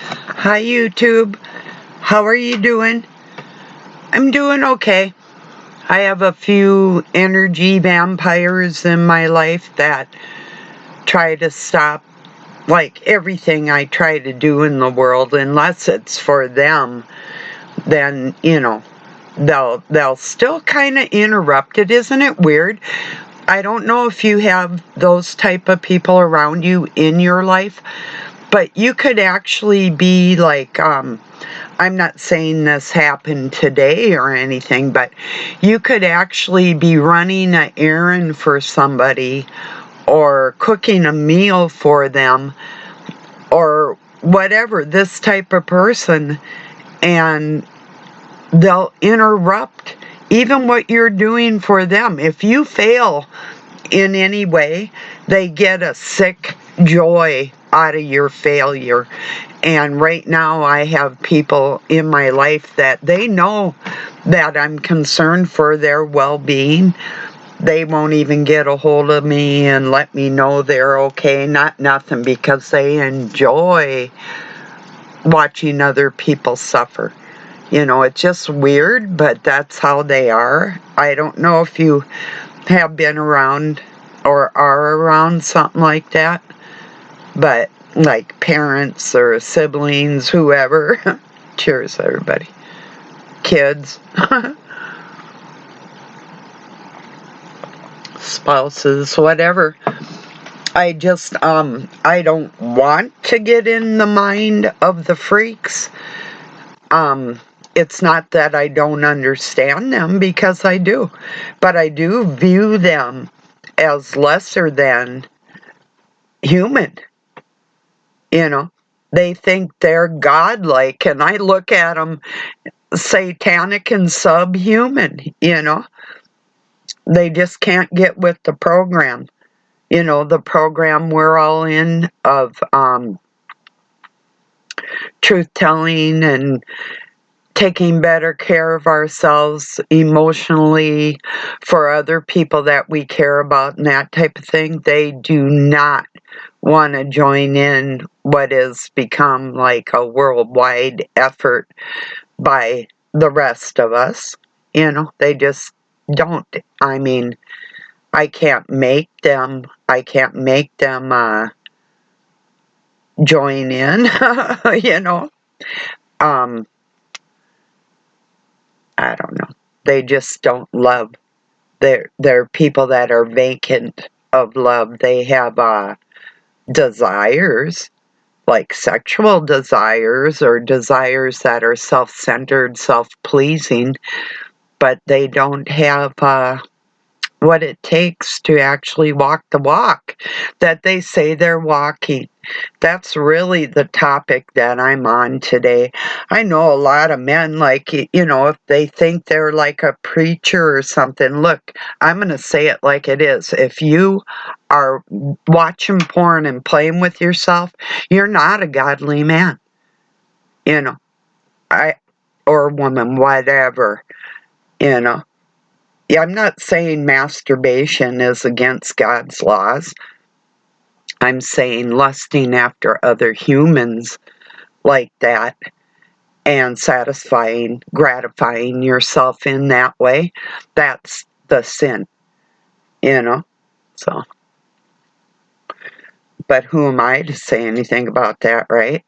Hi YouTube, how are you doing? I'm doing okay. I have a few energy vampires in my life that try to stop like everything I try to do in the world. Unless it's for them, then they'll still kind of interrupt it. Isn't it weird? I don't know if you have those type of people around you in your life, but you could actually be like, I'm not saying this happened today or anything, but you could actually be running an errand for somebody or cooking a meal for them or whatever, this type of person, and they'll interrupt even what you're doing for them. If you fail in any way, they get a sick joy out of your failure. And right now I have people in my life that they know that I'm concerned for their well-being. They won't even get a hold of me and let me know they're okay, not nothing, because they enjoy watching other people suffer. It's just weird, but that's how they are. I don't know if you have been around or are around something like that, but like parents or siblings, whoever. Cheers, everybody. Kids. Spouses, whatever. I just, I don't want to get in the mind of the freaks. It's not that I don't understand them, because I do, but I do view them as lesser than human. They think they're godlike, and I look at them satanic and subhuman. They just can't get with the program. The program we're all in of truth telling and taking better care of ourselves emotionally for other people that we care about and that type of thing. They do not want to join in what has become like a worldwide effort by the rest of us. They just don't. I mean, I can't make them join in. um I don't know. They just don't love. They're people that are vacant of love. They have desires, like sexual desires or desires that are self-centered, self-pleasing, but they don't have what it takes to actually walk the walk that they say they're walking. That's really the topic that I'm on today. I know a lot of men, like, if they think they're like a preacher or something. Look, I'm going to say it like it is. If you are watching porn and playing with yourself, you're not a godly man. I or woman, whatever. Yeah, I'm not saying masturbation is against God's laws. I'm saying lusting after other humans like that and gratifying yourself in that way, that's the sin, So, but who am I to say anything about that, right?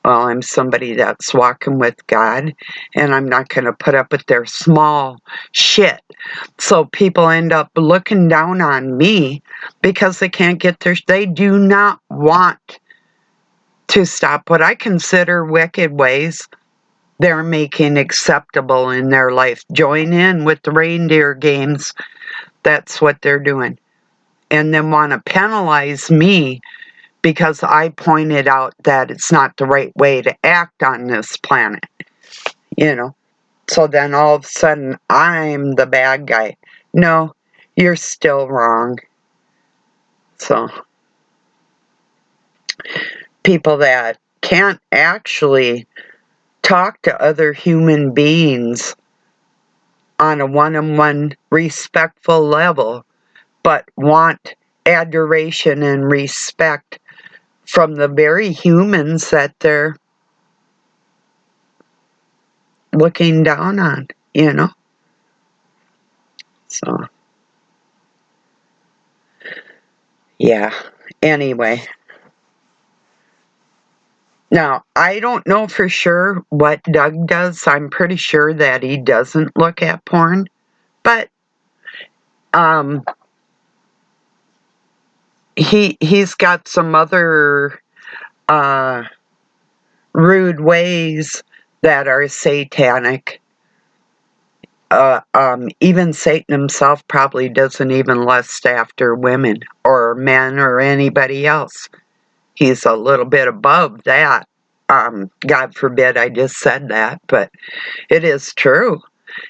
Well, I'm somebody that's walking with God, and I'm not going to put up with their small shit. So people end up looking down on me because they can't get they do not want to stop what I consider wicked ways they're making acceptable in their life. Join in with the reindeer games. That's what they're doing. And then want to penalize me because I pointed out that it's not the right way to act on this planet. So then all of a sudden I'm the bad guy. No, you're still wrong. So people that can't actually talk to other human beings on a one-on-one respectful level, but want adoration and respect from the very humans that they're looking down on, you know? So, yeah. Anyway. Now, I don't know for sure what Doug does. I'm pretty sure that he doesn't look at porn. But he's got some other rude ways that are satanic. Even Satan himself probably doesn't even lust after women or men or anybody else. He's a little bit above that. God forbid I just said that, but it is true.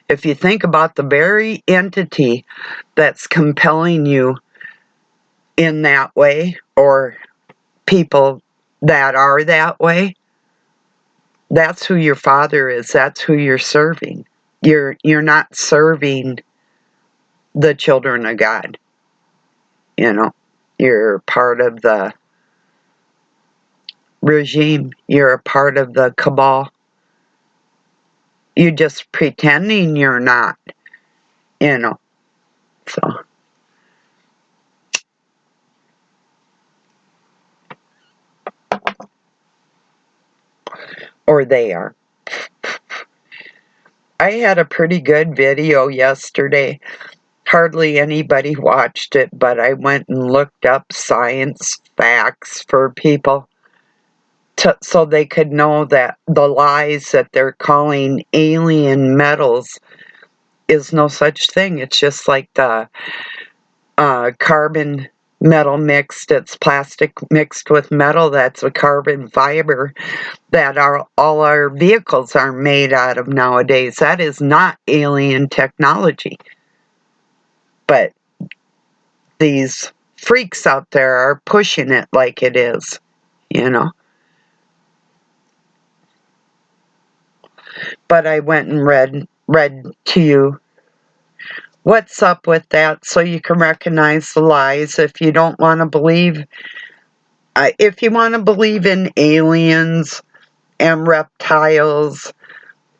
If you think about the very entity that's compelling you in that way, or people that are that way, that's who your father is. That's who you're serving. You're not serving the children of God. You know, you're part of the regime. You're a part of the cabal. You're just pretending you're not, you know. So, or they are. I had a pretty good video yesterday. Hardly anybody watched it, but I went and looked up science facts for people so they could know that the lies that they're calling alien metals is no such thing. It's just like the carbon metal mixed, it's plastic mixed with metal, that's a carbon fiber that all our vehicles are made out of nowadays. That is not alien technology. But these freaks out there are pushing it like it is, you know. But I went and read to you what's up with that so you can recognize the lies. If you don't want to believe, if you want to believe in aliens and reptiles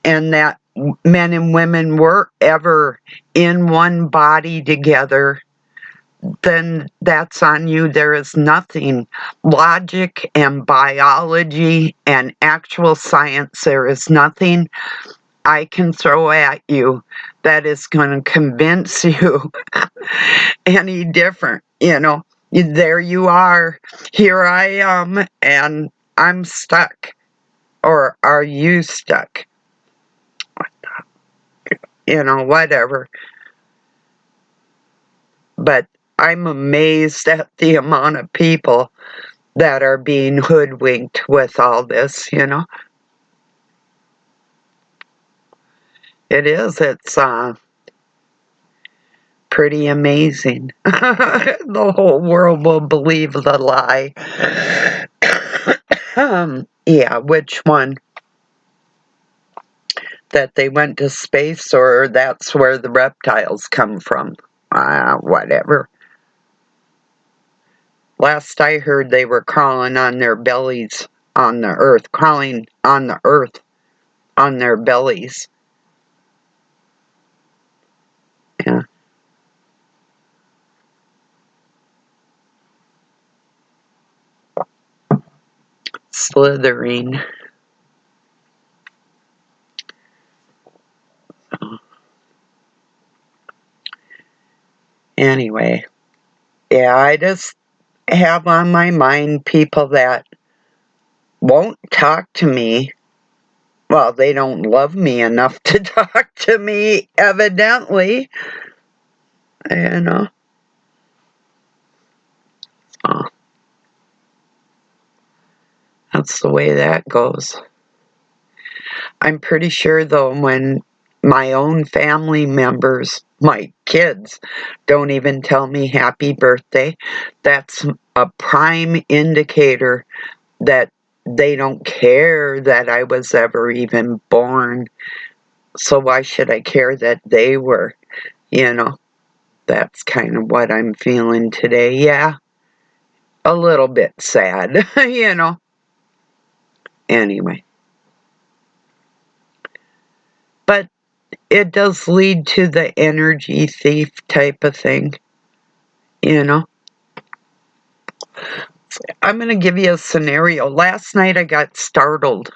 and that men and women were ever in one body together, then that's on you. There is nothing logic and biology and actual science. There is nothing I can throw at you that is going to convince you any different. You know, there you are. Here I am, and I'm stuck. Or are you stuck? You know, whatever. But I'm amazed at the amount of people that are being hoodwinked with all this, you know. It is. It's pretty amazing. The whole world will believe the lie. Yeah, which one? That they went to space, or that's where the reptiles come from? Whatever. Last I heard, they were crawling on their bellies on the earth, crawling on the earth on their bellies. Yeah. Slithering. Anyway, yeah, I just have on my mind people that won't talk to me. Well, they don't love me enough to talk to me, evidently. You know. So, that's the way that goes. I'm pretty sure, though, when my own family members, my kids, don't even tell me happy birthday, that's a prime indicator that they don't care that I was ever even born. So why should I care that they were? You know, that's kind of what I'm feeling today. Yeah, a little bit sad, you know. Anyway. But it does lead to the energy thief type of thing, you know. I'm going to give you a scenario. Last night I got startled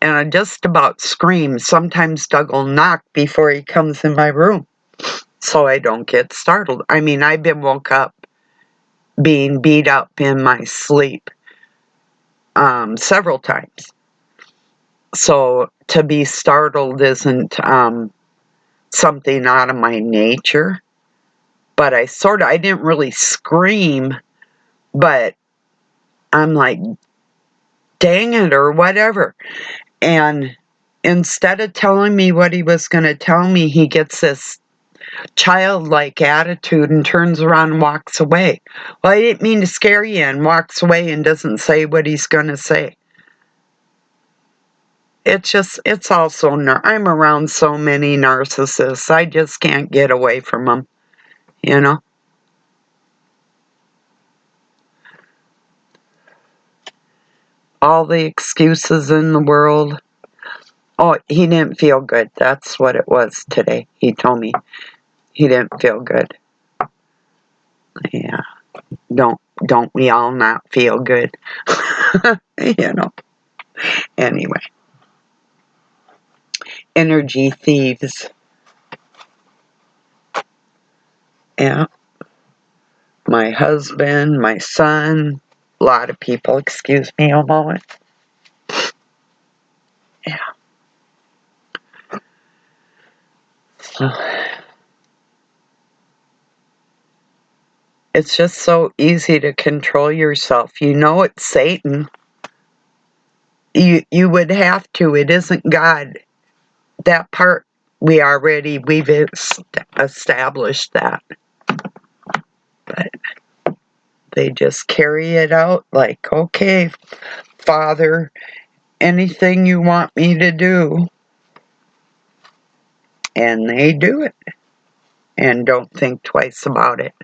and I just about screamed. Sometimes Doug will knock before he comes in my room so I don't get startled. I mean, I've been woke up being beat up in my sleep several times. So to be startled isn't something out of my nature. But I didn't really scream, but I'm like, dang it, or whatever. And instead of telling me what he was going to tell me, he gets this childlike attitude and turns around and walks away. Well, I didn't mean to scare you, and walks away and doesn't say what he's going to say. It's also, I'm around so many narcissists, I just can't get away from them, you know? All the excuses in the world. Oh, he didn't feel good. That's what it was today. He told me he didn't feel good. Yeah. Don't we all not feel good? You know. Anyway. Energy thieves. Yeah. My husband, my son, a lot of people. Excuse me a moment. Yeah. So, it's just so easy to control yourself. You know it's Satan. You would have to. It isn't God. That part we've established that. But they just carry it out like, okay, Father, anything you want me to do. And they do it. And don't think twice about it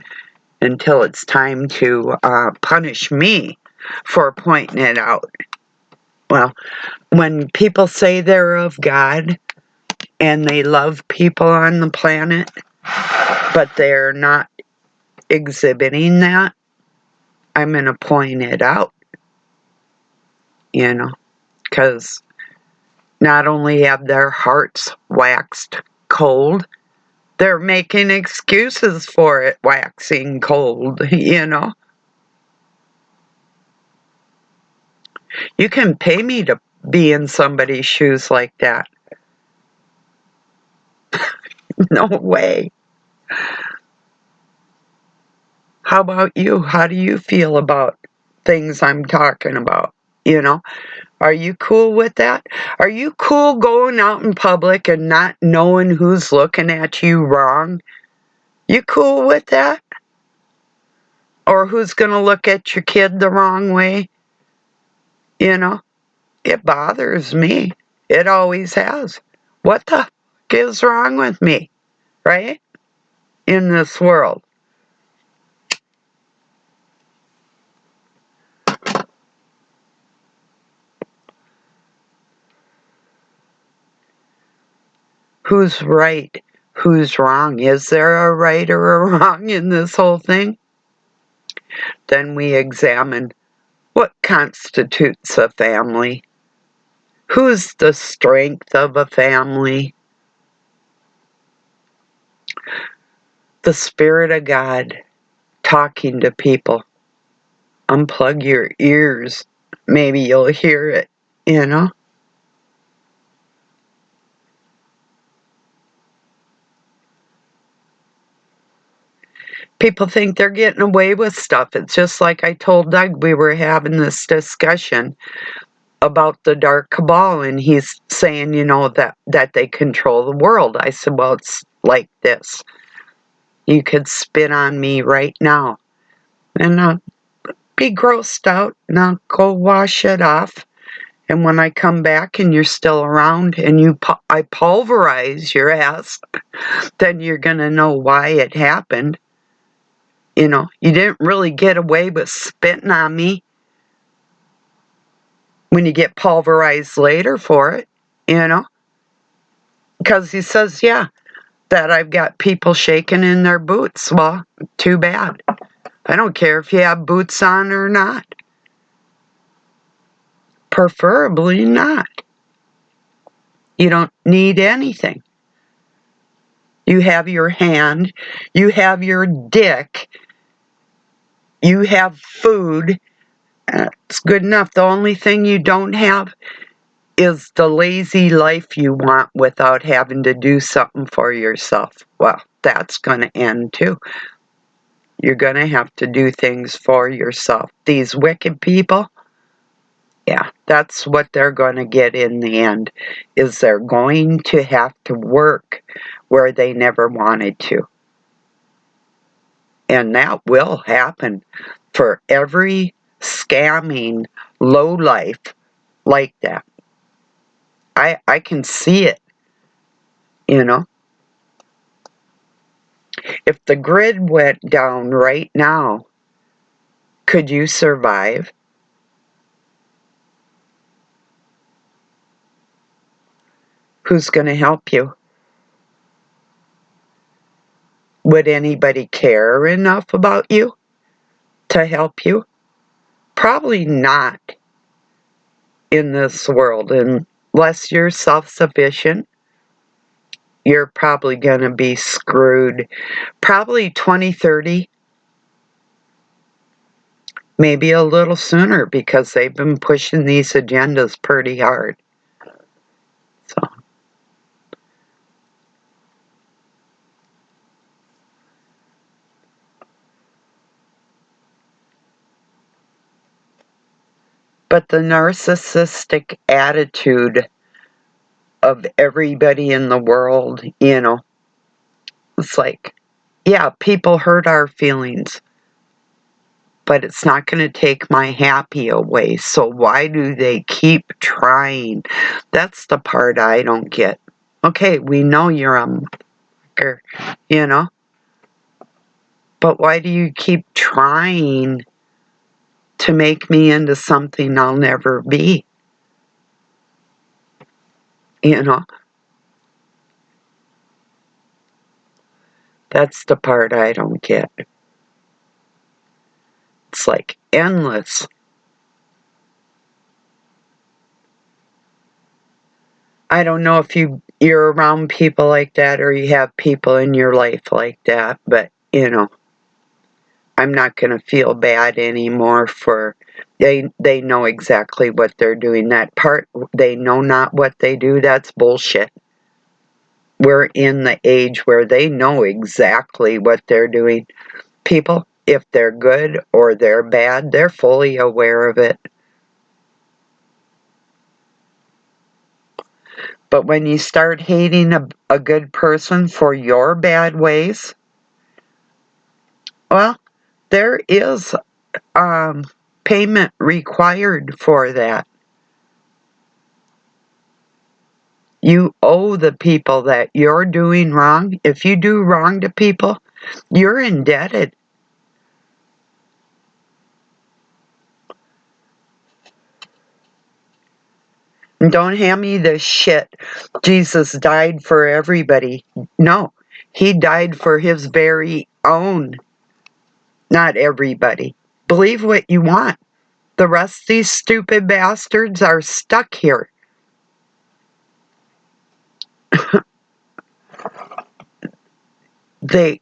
until it's time to punish me for pointing it out. Well, when people say they're of God and they love people on the planet, but they're not exhibiting that, I'm going to point it out, you know, because not only have their hearts waxed cold, they're making excuses for it waxing cold, you know. You can pay me to be in somebody's shoes like that. No way. How about you? How do you feel about things I'm talking about, you know? Are you cool with that? Are you cool going out in public and not knowing who's looking at you wrong? You cool with that? Or who's going to look at your kid the wrong way? You know, it bothers me. It always has. What the heck is wrong with me, right? In this world. Who's right? Who's wrong? Is there a right or a wrong in this whole thing? Then we examine what constitutes a family. Who's the strength of a family? The Spirit of God talking to people. Unplug your ears. Maybe you'll hear it, you know? People think they're getting away with stuff. It's just like I told Doug, we were having this discussion about the dark cabal, and he's saying, you know, that they control the world. I said, well, it's like this. You could spit on me right now, and I'll be grossed out, and I'll go wash it off. And when I come back and you're still around and I pulverize your ass, then you're going to know why it happened. You didn't really get away with spitting on me when you get pulverized later for it, Because he says, yeah, that I've got people shaking in their boots. Well, too bad. I don't care if you have boots on or not. Preferably not. You don't need anything. You have your hand, you have your dick, you have food. It's good enough. The only thing you don't have is the lazy life you want without having to do something for yourself. Well, that's going to end too. You're going to have to do things for yourself. These wicked people, yeah, that's what they're going to get in the end, is they're going to have to work where they never wanted to. And that will happen for every scamming lowlife like that. I can see it, If the grid went down right now, could you survive? Who's going to help you? Would anybody care enough about you to help you? Probably not in this world. Unless you're self-sufficient, you're probably going to be screwed. Probably 2030, maybe a little sooner, because they've been pushing these agendas pretty hard. So, but the narcissistic attitude of everybody in the world, it's like, yeah, people hurt our feelings, but it's not going to take my happy away. So why do they keep trying? That's the part I don't get. Okay, we know you're a fucker, but why do you keep trying to make me into something I'll never be? That's the part I don't get. It's like endless. I don't know if you're around people like that or you have people in your life like that, but I'm not going to feel bad anymore for they know exactly what they're doing. That part, they know not what they do, that's bullshit. We're in the age where they know exactly what they're doing. People, if they're good or they're bad, they're fully aware of it. But when you start hating a good person for your bad ways, well, there is payment required for that. You owe the people that you're doing wrong. If you do wrong to people, you're indebted. And don't hand me this shit. Jesus died for everybody. No, he died for his very own, not everybody. Believe what you want. The rest of these stupid bastards are stuck here. They,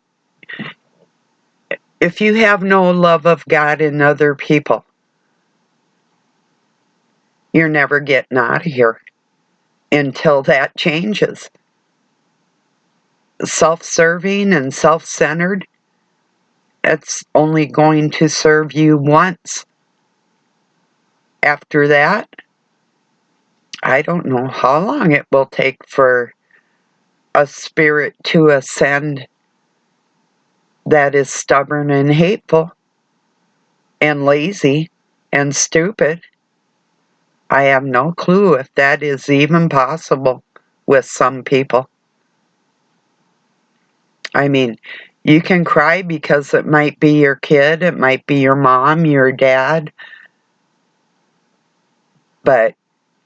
if you have no love of God and other people, you're never getting out of here until that changes. Self-serving and self-centered, it's only going to serve you once. After that, I don't know how long it will take for a spirit to ascend that is stubborn and hateful and lazy and stupid. I have no clue if that is even possible with some people. I mean, You can cry because it might be your kid, it might be your mom, your dad, but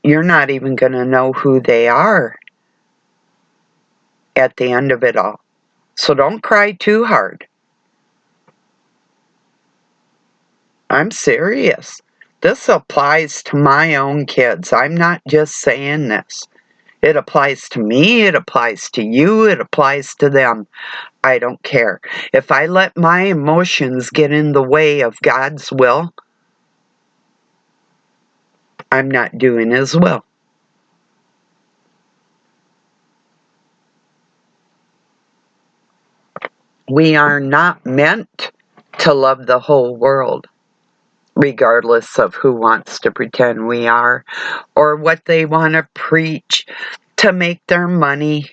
you're not even going to know who they are at the end of it all. So don't cry too hard. I'm serious. This applies to my own kids. I'm not just saying this. It applies to me, it applies to you, it applies to them. I don't care. If I let my emotions get in the way of God's will, I'm not doing His will. We are not meant to love the whole world, regardless of who wants to pretend we are or what they want to preach to make their money.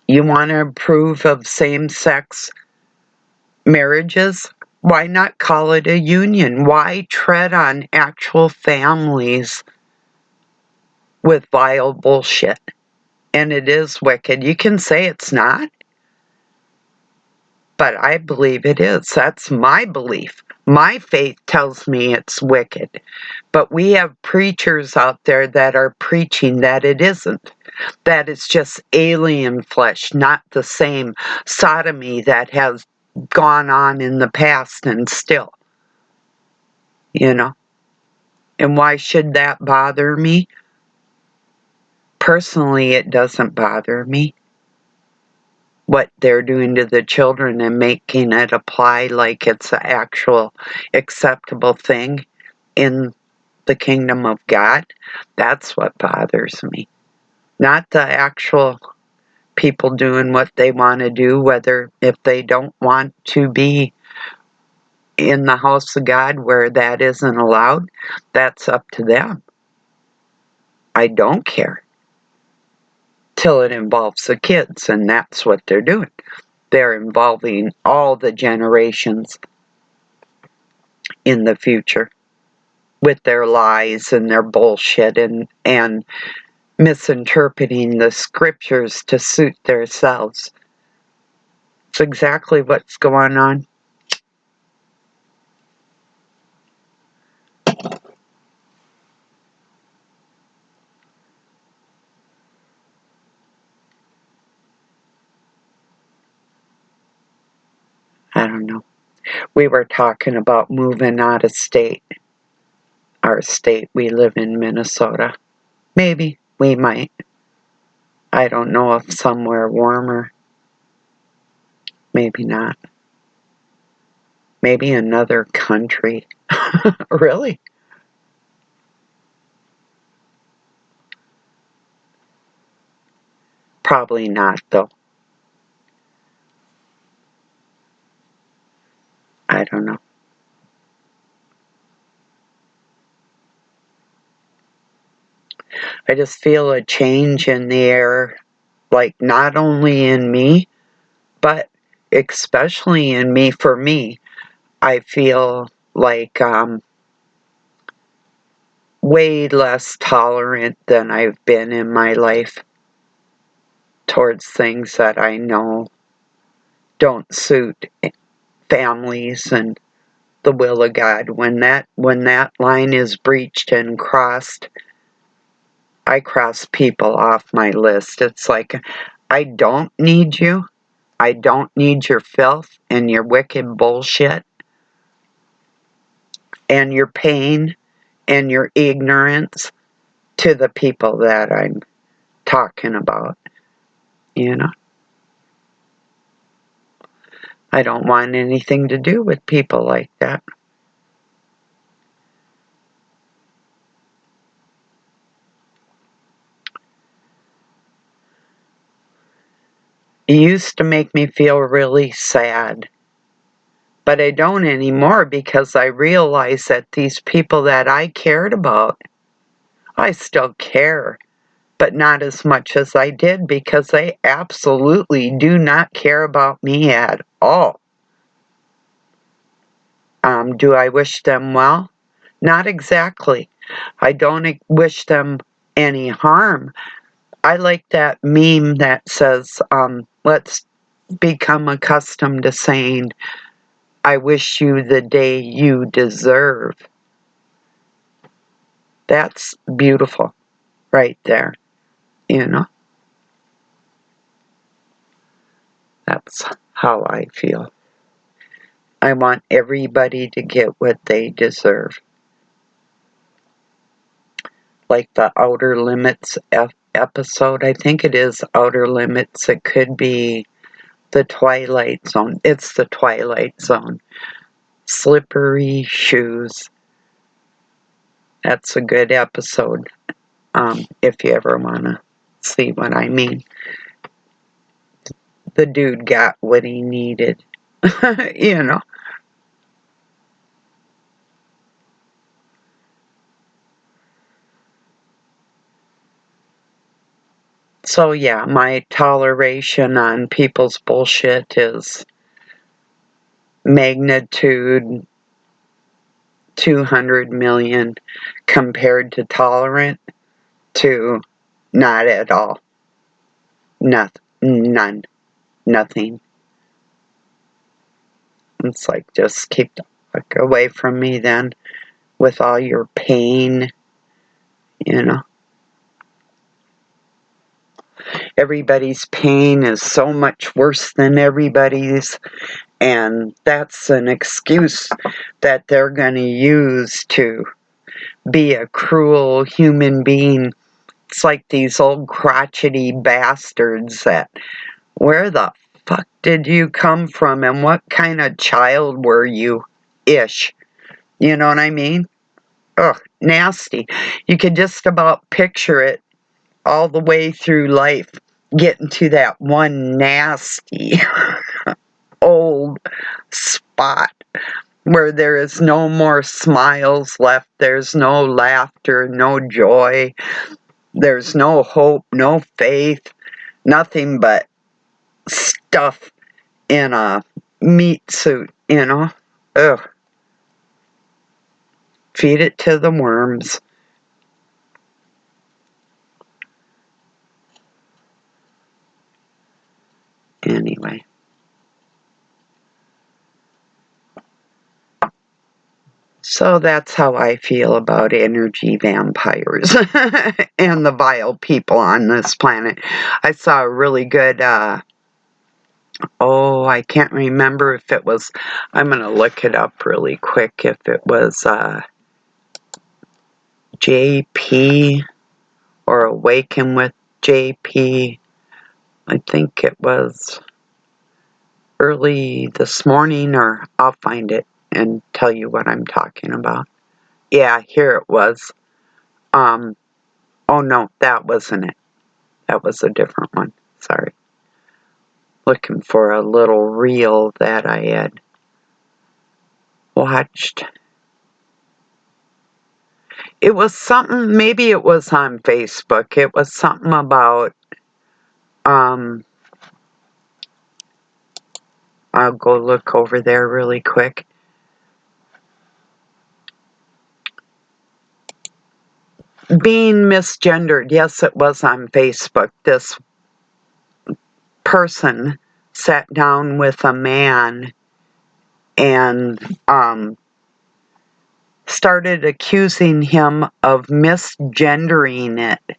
You want to approve of same-sex marriages? Why not call it a union? Why tread on actual families with vile bullshit? And it is wicked. You can say it's not, but I believe it is. That's my belief. My faith tells me it's wicked. But we have preachers out there that are preaching that it isn't. That it's just alien flesh, not the same sodomy that has gone on in the past and still, you know. And why should that bother me? Personally, it doesn't bother me. What they're doing to the children and making it apply like it's an actual acceptable thing in the kingdom of God, that's what bothers me. Not the actual people doing what they want to do, whether if they don't want to be in the house of God where that isn't allowed, that's up to them. I don't care till it involves the kids, and that's what they're doing. They're involving all the generations in the future with their lies and their bullshit and misinterpreting the scriptures to suit themselves. It's exactly what's going on. I don't know. We were talking about moving out of state. Our state, we live in Minnesota. Maybe we might. I don't know if somewhere warmer. Maybe not. Maybe another country. Really? Probably not, though. I don't know. I just feel a change in the air, like not only in me, but especially in me. For me, I feel like way less tolerant than I've been in my life towards things that I know don't suit families and the will of God. When that line is breached and crossed, I cross people off my list. It's like, I don't need you. I don't need your filth and your wicked bullshit and your pain and your ignorance to the people that I'm talking about, you know. I don't want anything to do with people like that. It used to make me feel really sad, but I don't anymore because I realize that these people that I cared about, I still care, but not as much as I did because they absolutely do not care about me at all. Do I wish them well? Not exactly. I don't wish them any harm. I like that meme that says, let's become accustomed to saying, I wish you the day you deserve. That's beautiful right there, you know? That's how I feel. I want everybody to get what they deserve. Like the Outer Limits episode, I think it is Outer Limits. It could be the Twilight Zone. It's the Twilight Zone. Slippery shoes. That's a good episode, if you ever want to see what I mean. The dude got what he needed, you know. So yeah, my toleration on people's bullshit is magnitude 200 million compared to tolerant to not at all. None. Nothing. It's like, just keep the fuck away from me then with all your pain, you know. Everybody's pain is so much worse than everybody's, and that's an excuse that they're going to use to be a cruel human being. It's like these old crotchety bastards that, where the fuck did you come from and what kind of child were you? Ish. You know what I mean? Ugh, nasty. You could just about picture it all the way through life, getting to that one nasty old spot where there is no more smiles left, there's no laughter, no joy, there's no hope, no faith, nothing but stuff in a meat suit, you know? Ugh. Feed it to the worms. Anyway. So that's how I feel about energy vampires and the vile people on this planet. I saw a really good, I can't remember if it was, I'm going to look it up really quick, if it was JP or Awaken with JP. I think it was early this morning, or I'll find it and tell you what I'm talking about. Yeah, here it was. Oh no, that wasn't it. That was a different one. Sorry. Looking for a little reel that I had watched. It was something, maybe it was on Facebook. It was something about, I'll go look over there really quick. Being misgendered. Yes, it was on Facebook. This person sat down with a man and started accusing him of misgendering it.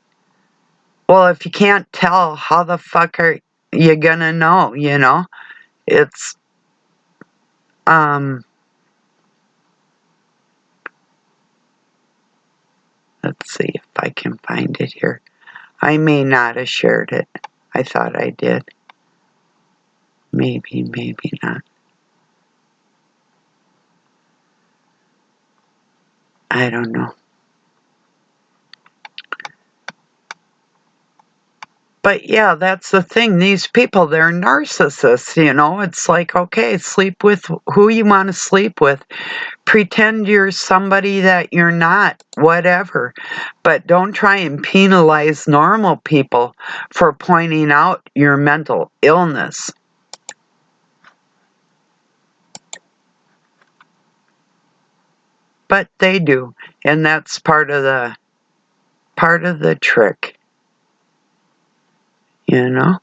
Well, if you can't tell, how the fuck are you gonna know, you know? It's, let's see if I can find it here. I may not have shared it. I thought I did. Maybe, maybe not. I don't know. But yeah, that's the thing. These people, they're narcissists, you know? It's like, okay, sleep with who you want to sleep with. Pretend you're somebody that you're not, whatever. But don't try and penalize normal people for pointing out your mental illness. But they do, and that's part of the trick, you know?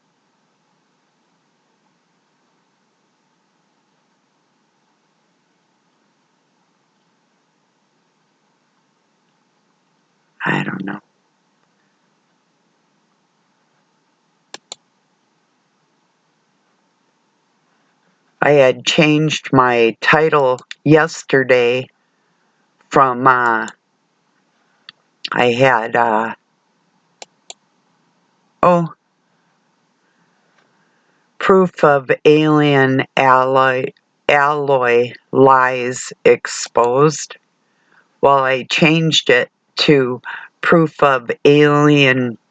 don't know. I had changed my title yesterday from, I had, proof of alien alloy lies exposed. Well, I changed it to proof of alien /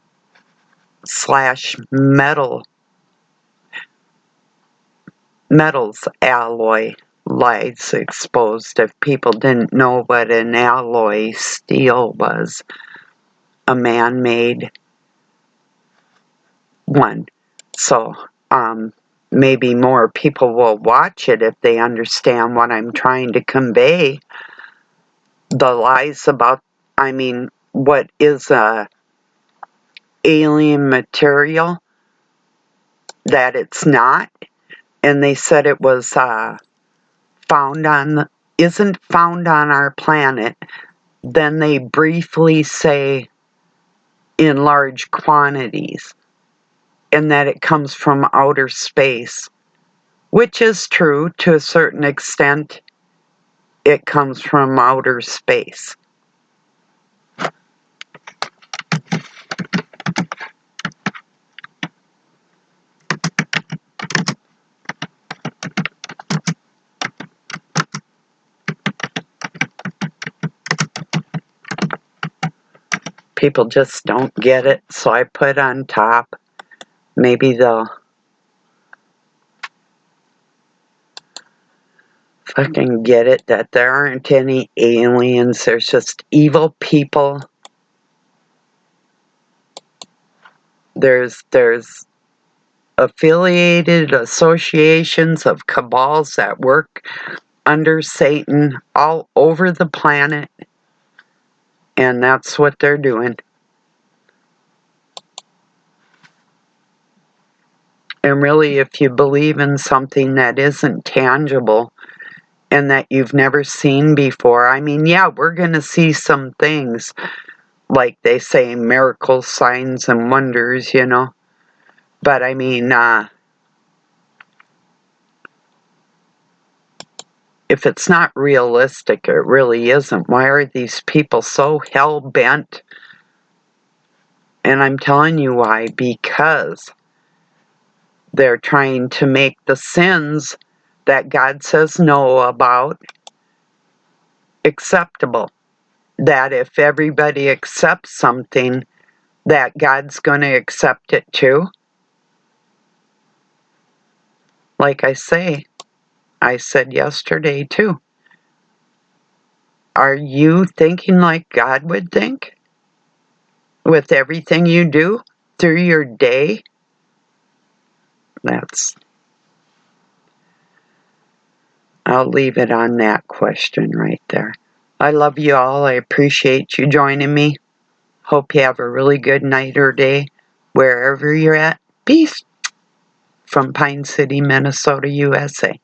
metals alloy lies exposed. If people didn't know what an alloy steel was, a man-made one. So maybe more people will watch it if they understand what I'm trying to convey. The lies about, what is a alien material, that it's not. And they said it was isn't found on our planet. Then they briefly say in large quantities, and that it comes from outer space, which is true to a certain extent. It comes from outer space. People just don't get it, so I put on top. Maybe they'll fucking get it that there aren't any aliens, there's just evil people. There's affiliated associations of cabals that work under Satan all over the planet, and that's what they're doing. And really, if you believe in something that isn't tangible and that you've never seen before, yeah, we're going to see some things, like they say, miracles, signs, and wonders, But if it's not realistic, it really isn't. Why are these people so hell-bent? And I'm telling you why. Because they're trying to make the sins that God says no about acceptable. That if everybody accepts something, that God's going to accept it too. Like I said yesterday too. Are you thinking like God would think? With everything you do through your day? I'll leave it on that question right there. I love you all. I appreciate you joining me. Hope you have a really good night or day, wherever you're at. Peace. From Pine City, Minnesota, USA.